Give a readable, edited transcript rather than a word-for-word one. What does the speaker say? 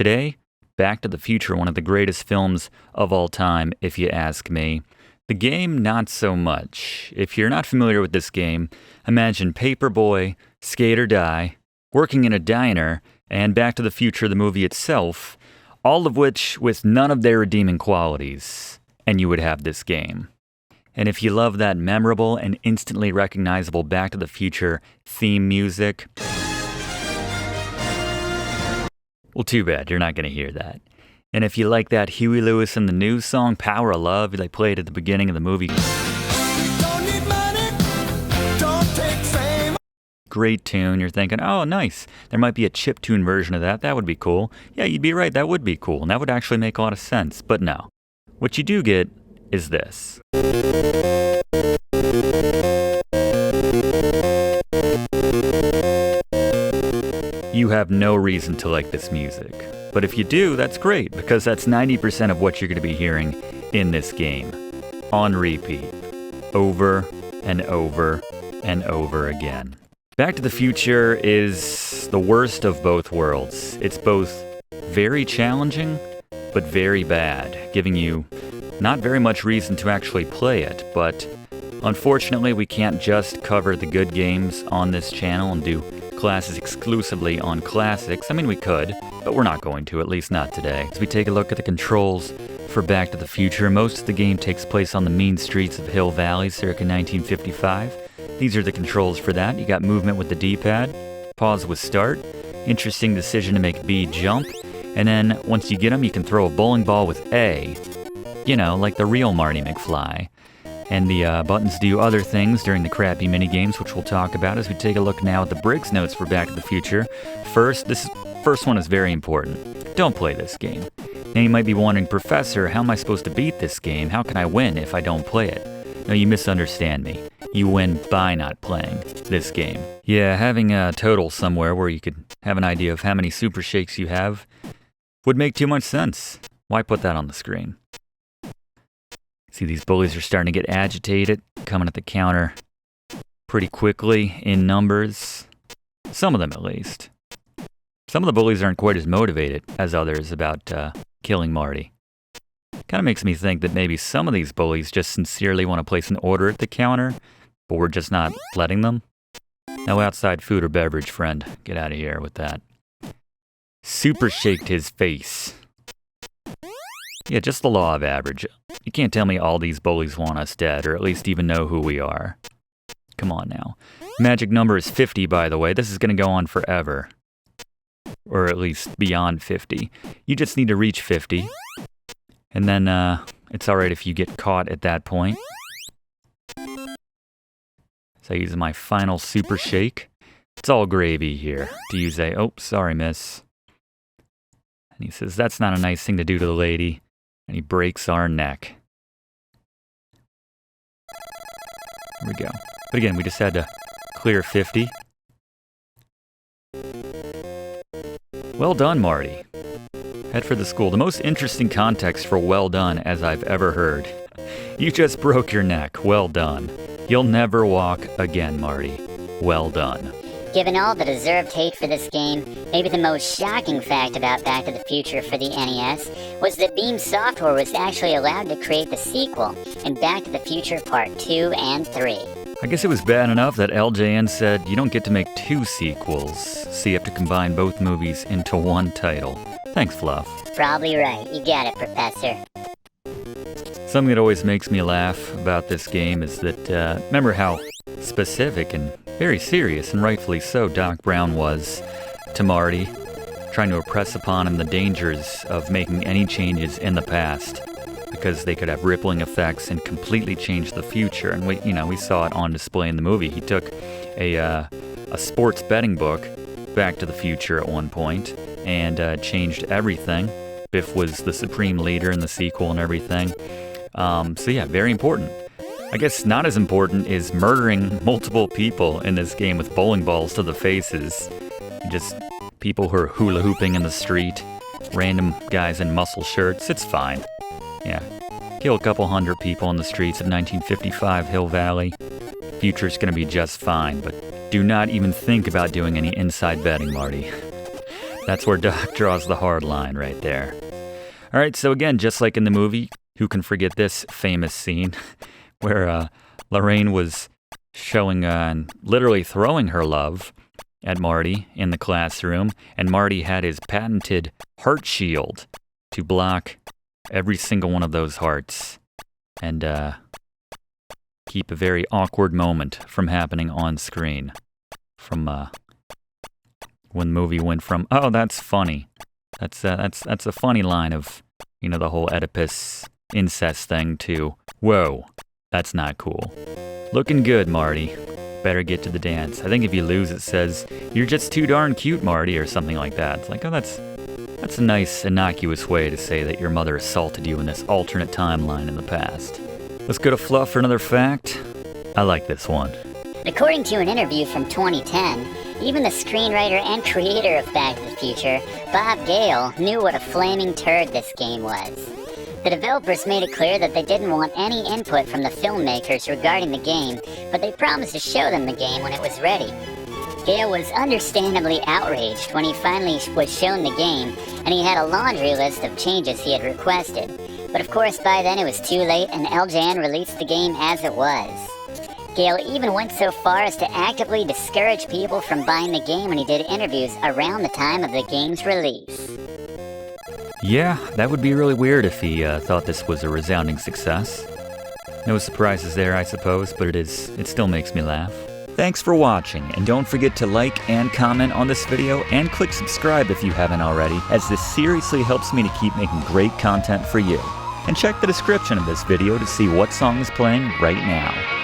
Today, Back to the Future, one of the greatest films of all time, if you ask me. The game, not so much. If you're not familiar with this game, imagine Paperboy, Skate or Die, working in a diner, and Back to the Future, the movie itself, all of which with none of their redeeming qualities, and you would have this game. And if you love that memorable and instantly recognizable Back to the Future theme music, well, too bad, you're not going to hear that. And if you like that Huey Lewis and the News song, Power of Love, they played at the beginning of the movie. Don't need money, don't take fame. Great tune. You're thinking, oh, nice. There might be a chiptune version of that. That would be cool. Yeah, you'd be right. That would be cool. And that would actually make a lot of sense. But no. What you do get is this. You have no reason to like this music. But if you do, that's great, because that's 90% of what you're going to be hearing in this game. On repeat. Over and over and over again. Back to the Future is the worst of both worlds. It's both very challenging, but very bad, giving you not very much reason to actually play it, but unfortunately we can't just cover the good games on this channel and do classes exclusively on classics. I mean, we could, but we're not going to, at least not today. As we take a look at the controls for Back to the Future, most of the game takes place on the mean streets of Hill Valley circa 1955. These are the controls for that. You got movement with the D-pad, pause with start, interesting decision to make B jump, and then once you get them, you can throw a bowling ball with A, you know, like the real Marty McFly. And the buttons do other things during the crappy minigames, which we'll talk about as we take a look now at the Briggs notes for Back to the Future. First one is very important. Don't play this game. Now you might be wondering, Professor, how am I supposed to beat this game? How can I win if I don't play it? No, you misunderstand me. You win by not playing this game. Yeah, having a total somewhere where you could have an idea of how many super shakes you have would make too much sense. Why put that on the screen? See, these bullies are starting to get agitated, coming at the counter pretty quickly in numbers. Some of them, at least. Some of the bullies aren't quite as motivated as others about killing Marty. Kind of makes me think that maybe some of these bullies just sincerely want to place an order at the counter, but we're just not letting them. No outside food or beverage, friend. Get out of here with that. Super shaked his face. Yeah, just the law of average. You can't tell me all these bullies want us dead, or at least even know who we are. Come on now. Magic number is 50, by the way. This is going to go on forever. Or at least beyond 50. You just need to reach 50. And then, it's alright if you get caught at that point. So I use my final super shake. It's all gravy here. To use a, oh, sorry, miss. And he says, that's not a nice thing to do to the lady. And he breaks our neck. There we go. But again, we just had to clear 50. Well done, Marty. Head for the school. The most interesting context for well done as I've ever heard. You just broke your neck. Well done. You'll never walk again, Marty. Well done. Given all the deserved hate for this game, maybe the most shocking fact about Back to the Future for the NES was that Beam Software was actually allowed to create the sequel in Back to the Future Part 2 and 3. I guess it was bad enough that LJN said you don't get to make 2 sequels, so you have to combine both movies into one title. Thanks, Fluff. Probably right. You got it, Professor. Something that always makes me laugh about this game is that, remember how specific and very serious, and rightfully so, Doc Brown was to Marty, trying to impress upon him the dangers of making any changes in the past, because they could have rippling effects and completely change the future. And we saw it on display in the movie. He took a sports betting book, Back to the Future, at one point, and changed everything. Biff was the supreme leader in the sequel and everything. So yeah, very important. I guess not as important is murdering multiple people in this game with bowling balls to the faces. Just people who are hula hooping in the street, random guys in muscle shirts, it's fine. Yeah, kill a couple hundred people in the streets of 1955 Hill Valley. Future's gonna be just fine, but do not even think about doing any inside betting, Marty. That's where Doc draws the hard line right there. All right, so again, just like in the movie, who can forget this famous scene where Lorraine was showing and literally throwing her love at Marty in the classroom, and Marty had his patented heart shield to block every single one of those hearts and keep a very awkward moment from happening on screen. From when the movie went from, oh, that's funny. That's a funny line of, the whole Oedipus incest thing to, whoa, that's not cool. Looking good, Marty. Better get to the dance. I think if you lose, it says, you're just too darn cute, Marty, or something like that. It's like, oh, that's a nice, innocuous way to say that your mother assaulted you in this alternate timeline in the past. Let's go to Fluff for another fact. I like this one. According to an interview from 2010, even the screenwriter and creator of Back to the Future, Bob Gale, knew what a flaming turd this game was. The developers made it clear that they didn't want any input from the filmmakers regarding the game, but they promised to show them the game when it was ready. Gale was understandably outraged when he finally was shown the game, and he had a laundry list of changes he had requested. But of course, by then it was too late, and LJN released the game as it was. Gale even went so far as to actively discourage people from buying the game when he did interviews around the time of the game's release. Yeah, that would be really weird if he thought this was a resounding success. No surprises there, I suppose, but it still makes me laugh. Thanks for watching, and don't forget to like and comment on this video, and click subscribe if you haven't already, as this seriously helps me to keep making great content for you. And check the description of this video to see what song is playing right now.